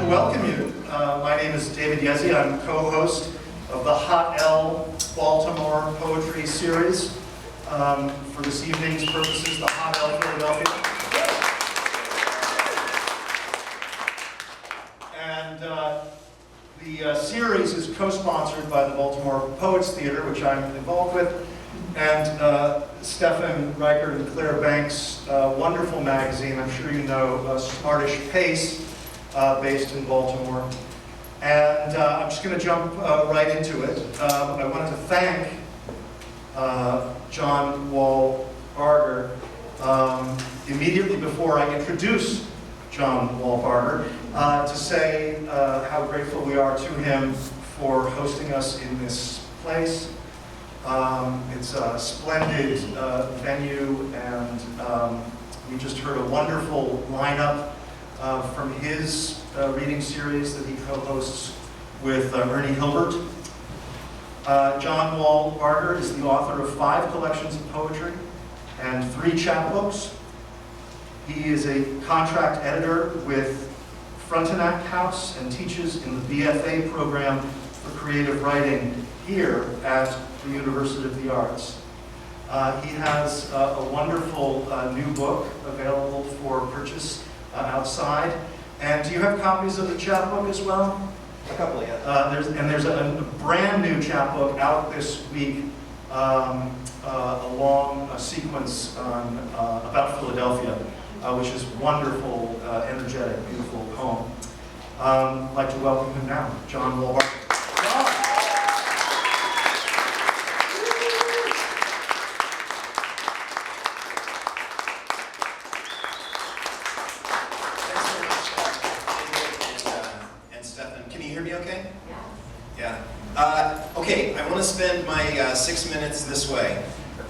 welcome you. My name is David Yezzi. I'm co-host of the Hot L Baltimore Poetry Series. For this evening's purposes, the Hot L Philadelphia. And the series is co-sponsored by the Baltimore Poets Theater, which I'm involved with, and Stephan Reichert and Claire Banks' wonderful magazine, I'm sure you know, Smartish Pace, based in Baltimore. And I'm just going to jump right into it. I wanted to thank John Wall Barger immediately before I introduce John Wall Barger to say how grateful we are to him for hosting us in this place. It's a splendid venue, and we just heard a wonderful lineup from his reading series that he co-hosts with Ernie Hilbert. John Wall Barger is the author of 5 collections of poetry and 3 chapbooks. He is a contract editor with Frontenac House and teaches in the BFA Program for creative writing here at the University of the Arts. He has a wonderful new book available for purchase outside. And do you have copies of the chapbook as well? A couple, yeah. There's a brand new chapbook out this week, a long sequence about Philadelphia, which is wonderful, energetic, beautiful poem. I'd like to welcome him now, John Wall Barger. Okay, I want to spend my 6 minutes this way.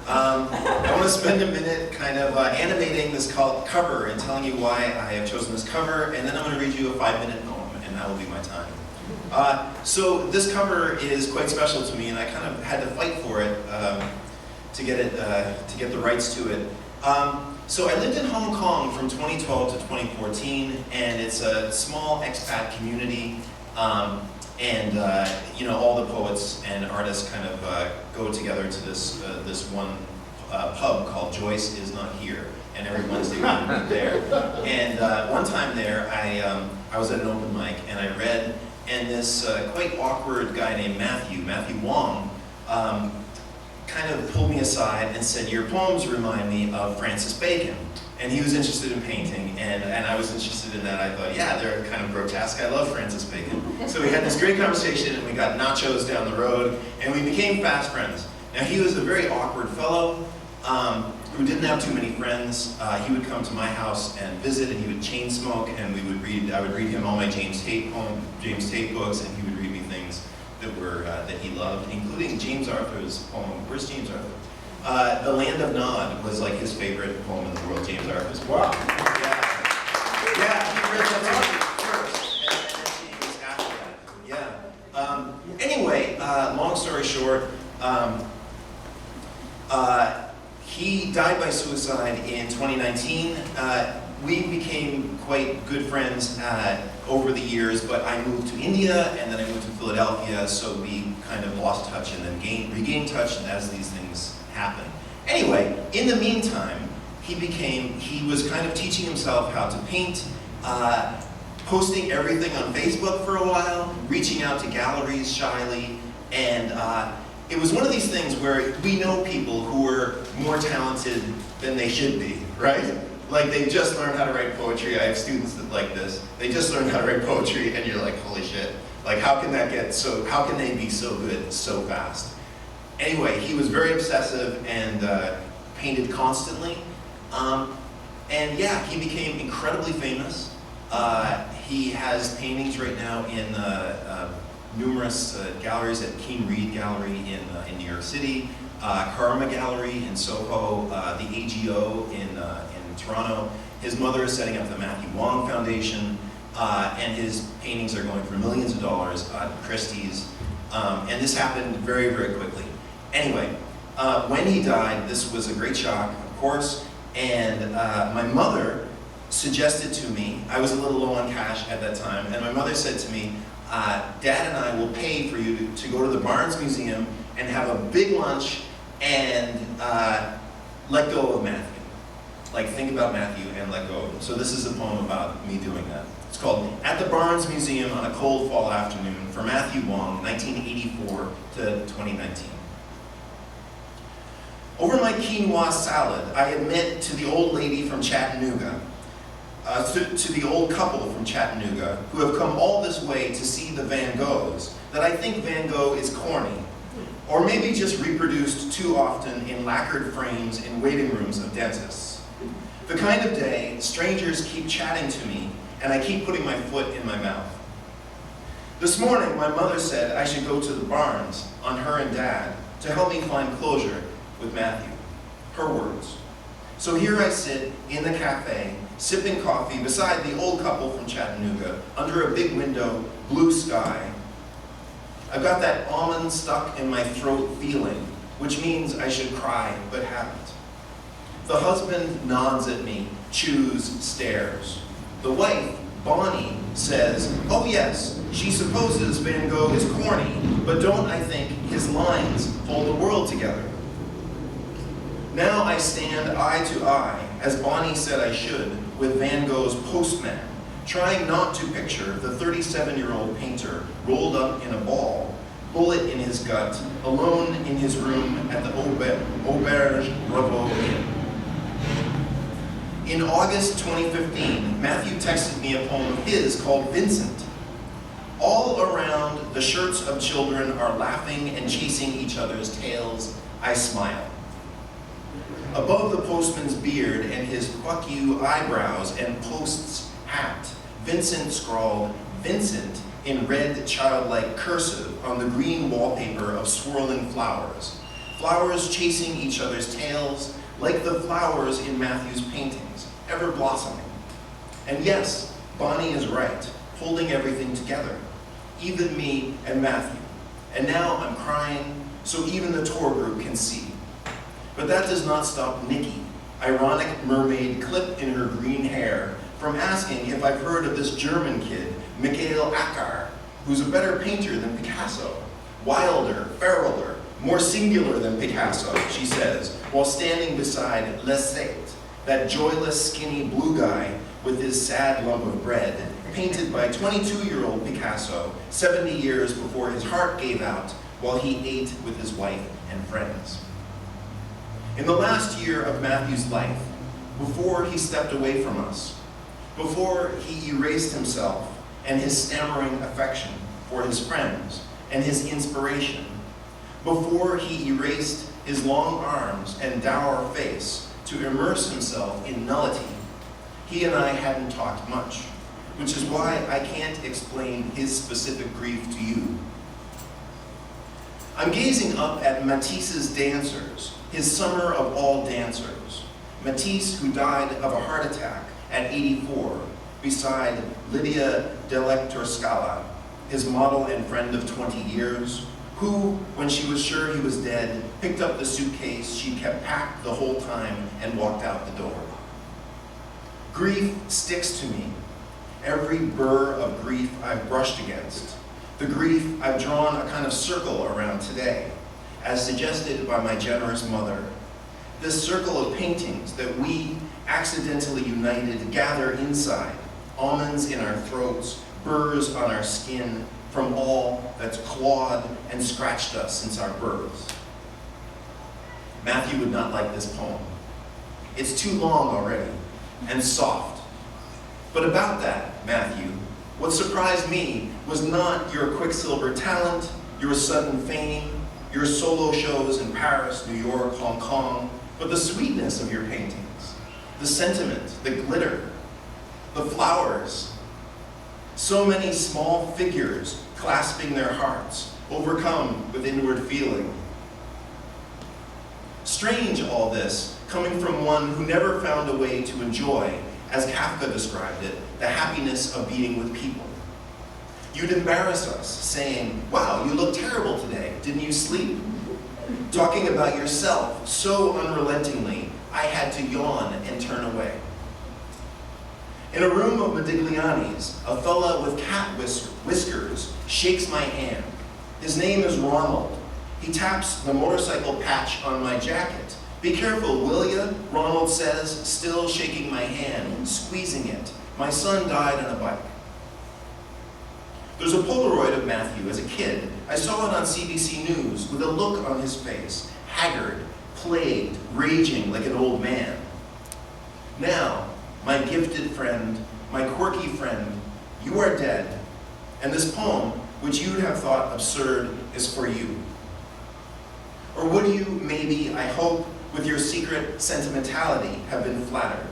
I want to spend a minute kind of animating this cover and telling you why I have chosen this cover, and then I'm going to read you a 5-minute poem, and that will be my time. So this cover is quite special to me, and I kind of had to fight for it to get the rights to it. So I lived in Hong Kong from 2012 to 2014, and it's a small expat community. You know, all the poets and artists kind of go together to this one pub called Joyce Is Not Here, and every Wednesday we meet there. And one time there, I was at an open mic, and I read, and this quite awkward guy named Matthew Wong, kind of pulled me aside and said, "Your poems remind me of Francis Bacon." And he was interested in painting, and I was interested in that. I thought, yeah, they're kind of grotesque. I love Francis Bacon. So we had this great conversation, and we got nachos down the road, and we became fast friends. Now, he was a very awkward fellow who didn't have too many friends. He would come to my house and visit, and he would chain smoke, and I would read him all my James Tate books, and he would read me things that he loved, including James Arthur's poem. Where's James Arthur? The Land of Nod was like his favorite poem in the world, James Arthur's. Wow. Yeah, he read that first, and then he was after that. Yeah. Anyway, long story short, he died by suicide in 2019. We became quite good friends over the years, but I moved to India, and then I moved to Philadelphia, so we kind of lost touch and then regained touch as these things happen. Anyway, in the meantime, he was kind of teaching himself how to paint, posting everything on Facebook for a while, reaching out to galleries shyly, and it was one of these things where we know people who are more talented than they should be, right? Like, they just learned how to write poetry. I have students that like this. They just learned how to write poetry, and you're like, holy shit. Like, how can they be so good so fast? Anyway, he was very obsessive and painted constantly. And yeah, he became incredibly famous. He has paintings right now in numerous galleries at Keene Reed Gallery in New York City, Karma Gallery in Soho, the AGO in Toronto. His mother is setting up the Matthew Wong Foundation, and his paintings are going for millions of dollars at Christie's. And this happened very, very quickly. Anyway, when he died, this was a great shock, of course, and my mother suggested to me, I was a little low on cash at that time, and my mother said to me, Dad and I will pay for you to go to the Barnes Museum and have a big lunch and let go of Matthew. Like, think about Matthew and let go of him. So this is a poem about me doing that. It's called At the Barnes Museum on a Cold Fall Afternoon for Matthew Wong, 1984 to 2019. Over my quinoa salad, I admit to the old lady from Chattanooga, to the old couple from Chattanooga, who have come all this way to see the Van Goghs, that I think Van Gogh is corny, or maybe just reproduced too often in lacquered frames in waiting rooms of dentists. The kind of day strangers keep chatting to me, and I keep putting my foot in my mouth. This morning, my mother said I should go to the Barnes on her and Dad to help me find closure with Matthew. Her words. So here I sit in the cafe, sipping coffee beside the old couple from Chattanooga, under a big window, blue sky. I've got that almond stuck in my throat feeling, which means I should cry, but haven't. The husband nods at me, chews, stares. The wife, Bonnie, says, oh yes, she supposes Van Gogh is corny, but don't I think his lines hold the world together? Now I stand eye to eye, as Bonnie said I should, with Van Gogh's Postman, trying not to picture the 37-year-old painter rolled up in a ball, bullet in his gut, alone in his room at the Auberge Bravo Inn. In August 2015, Matthew texted me a poem of his called Vincent. All around, the shirts of children are laughing and chasing each other's tails. I smile. Above the postman's beard and his fuck you eyebrows and post's hat, Vincent scrawled Vincent in red childlike cursive on the green wallpaper of swirling flowers. Flowers chasing each other's tails like the flowers in Matthew's paintings, ever blossoming. And yes, Bonnie is right, holding everything together, even me and Matthew. And now I'm crying so even the tour group can see. But that does not stop Nikki, ironic mermaid clip in her green hair, from asking if I've heard of this German kid, Michael Acker, who's a better painter than Picasso. Wilder, feraler, more singular than Picasso, she says, while standing beside Les Sate, that joyless, skinny blue guy with his sad lump of bread, painted by 22-year-old Picasso 70 years before his heart gave out while he ate with his wife and friends. In the last year of Matthew's life, before he stepped away from us, before he erased himself and his stammering affection for his friends and his inspiration, before he erased his long arms and dour face to immerse himself in nullity, he and I hadn't talked much, which is why I can't explain his specific grief to you. I'm gazing up at Matisse's dancers, his summer of all dancers. Matisse, who died of a heart attack at 84, beside Lydia Delector Scala, his model and friend of 20 years, who, when she was sure he was dead, picked up the suitcase she kept packed the whole time and walked out the door. Grief sticks to me. Every burr of grief I've brushed against. The grief I've drawn a kind of circle around today, as suggested by my generous mother. This circle of paintings that we, accidentally united, gather inside, almonds in our throats, burrs on our skin, from all that's clawed and scratched us since our births. Matthew would not like this poem. It's too long already, and soft. But about that, Matthew, what surprised me was not your Quicksilver talent, your sudden fame, your solo shows in Paris, New York, Hong Kong, but the sweetness of your paintings, the sentiment, the glitter, the flowers. So many small figures clasping their hearts, overcome with inward feeling. Strange all this, coming from one who never found a way to enjoy, as Kafka described it, the happiness of being with people. You'd embarrass us, saying, wow, you look terrible today, didn't you sleep? Talking about yourself so unrelentingly, I had to yawn and turn away. In a room of Modigliani's, a fella with cat whiskers shakes my hand. His name is Ronald. He taps the motorcycle patch on my jacket. "Be careful, will ya?" Ronald says, still shaking my hand, squeezing it. "My son died on a bike." There's a Polaroid of Matthew as a kid. I saw it on CBC News with a look on his face, haggard, plagued, raging like an old man. Now, my gifted friend, my quirky friend, you are dead, and this poem, which you'd have thought absurd, is for you. Or would you, maybe, I hope, with your secret sentimentality, have been flattered?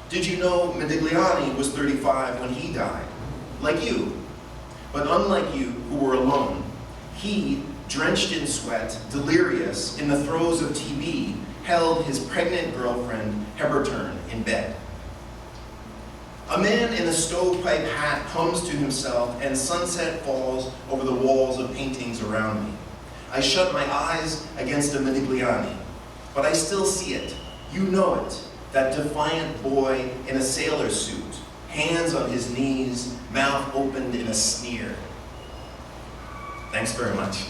Did you know Modigliani was 35 when he died? Like you. But unlike you, who were alone, he, drenched in sweat, delirious, in the throes of TB, held his pregnant girlfriend, Heberturn, in bed. A man in a stovepipe hat comes to himself, and sunset falls over the walls of paintings around me. I shut my eyes against a Modigliani, but I still see it. You know it, that defiant boy in a sailor suit, hands on his knees, mouth opened in a sneer. Thanks very much.